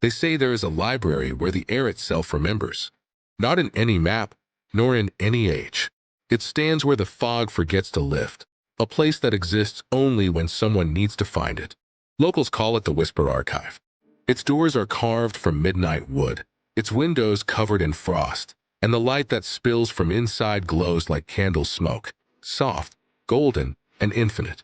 They say there is a library where the air itself remembers. Not in any map, nor in any age. It stands where the fog forgets to lift, a place that exists only when someone needs to find it. Locals call it the Whisper Archive. Its doors are carved from midnight wood, its windows covered in frost, and the light that spills from inside glows like candle smoke, soft, golden, and infinite.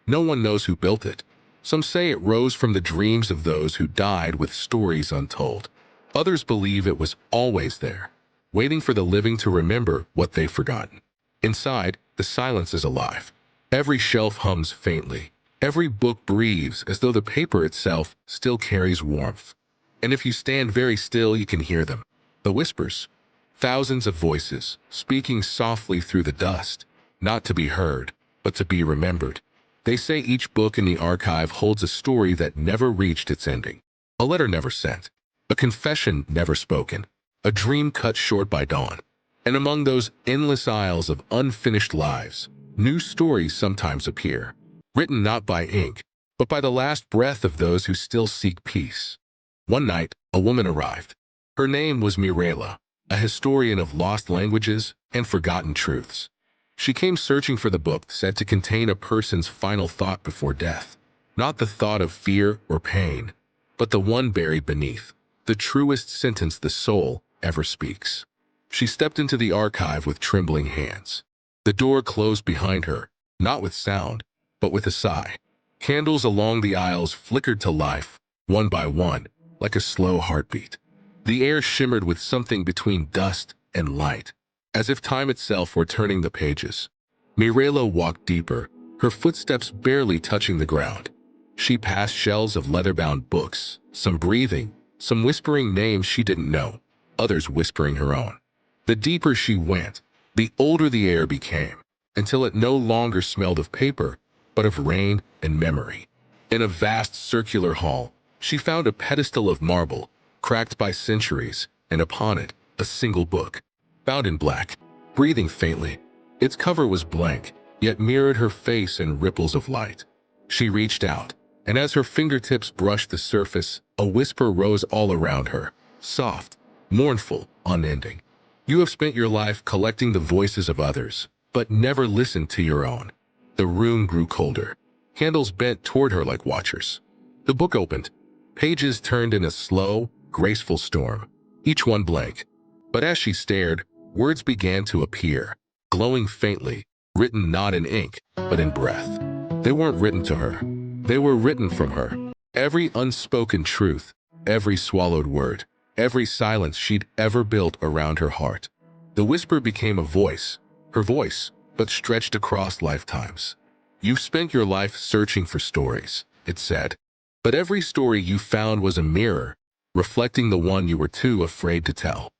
No one knows who built it. Some say it rose from the dreams of those who died with stories untold. Others believe it was always there, waiting for the living to remember what they've forgotten. Inside, the silence is alive. Every shelf hums faintly. Every book breathes as though the paper itself still carries warmth. And if you stand very still, you can hear them. The whispers. Thousands of voices, speaking softly through the dust, not to be heard, but to be remembered. They say each book in the archive holds a story that never reached its ending. A letter never sent. A confession never spoken. A dream cut short by dawn. And among those endless aisles of unfinished lives, new stories sometimes appear, written not by ink, but by the last breath of those who still seek peace. One night, a woman arrived. Her name was Mirela, a historian of lost languages and forgotten truths. She came searching for the book said to contain a person's final thought before death. Not the thought of fear or pain, but the one buried beneath, the truest sentence the soul ever speaks. She stepped into the archive with trembling hands. The door closed behind her, not with sound, but with a sigh. Candles along the aisles flickered to life, one by one, like a slow heartbeat. The air shimmered with something between dust and light, as if time itself were turning the pages. Mirela walked deeper, her footsteps barely touching the ground. She passed shelves of leather-bound books, some breathing, some whispering names she didn't know, others whispering her own. The deeper she went, the older the air became, until it no longer smelled of paper, but of rain and memory. In a vast circular hall, she found a pedestal of marble, cracked by centuries, and upon it, a single book, bound in black, breathing faintly. Its cover was blank, yet mirrored her face in ripples of light. She reached out, and as her fingertips brushed the surface, a whisper rose all around her, soft, mournful, unending. You have spent your life collecting the voices of others, but never listened to your own. The room grew colder. Candles bent toward her like watchers. The book opened. Pages turned in a slow, graceful storm, each one blank. But as she stared, words began to appear, glowing faintly, written not in ink, but in breath. They weren't written to her. They were written from her. Every unspoken truth, every swallowed word, every silence she'd ever built around her heart. The whisper became a voice, her voice, but stretched across lifetimes. You've spent your life searching for stories, it said. But every story you found was a mirror, reflecting the one you were too afraid to tell.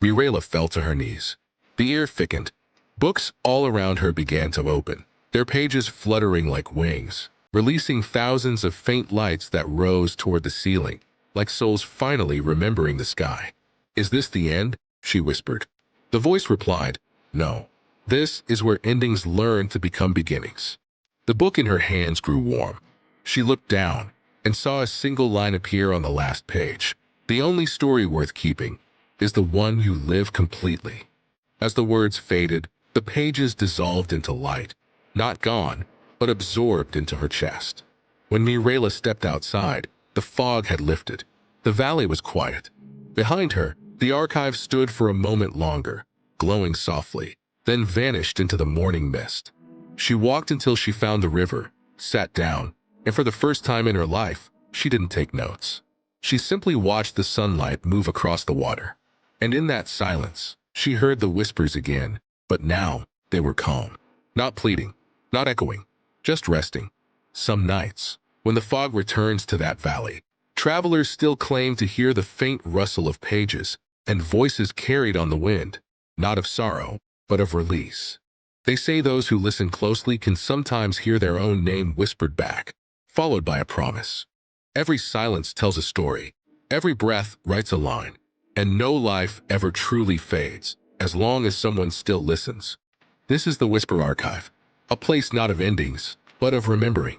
Mirela fell to her knees. The air thickened. Books all around her began to open, their pages fluttering like wings, releasing thousands of faint lights that rose toward the ceiling, like souls finally remembering the sky. "Is this the end?" she whispered. The voice replied, "No. This is where endings learn to become beginnings." The book in her hands grew warm. She looked down and saw a single line appear on the last page. "The only story worth keeping is the one you live completely." As the words faded, the pages dissolved into light, not gone, but absorbed into her chest. When Mirela stepped outside, the fog had lifted. The valley was quiet. Behind her, the archive stood for a moment longer, glowing softly, then vanished into the morning mist. She walked until she found the river, sat down, and for the first time in her life, she didn't take notes. She simply watched the sunlight move across the water. And in that silence, she heard the whispers again, but now they were calm. Not pleading, not echoing, just resting. Some nights, when the fog returns to that valley, travelers still claim to hear the faint rustle of pages and voices carried on the wind, not of sorrow, but of release. They say those who listen closely can sometimes hear their own name whispered back, followed by a promise. Every silence tells a story. Every breath writes a line. And no life ever truly fades, as long as someone still listens. This is the Whisper Archive, a place not of endings, but of remembering.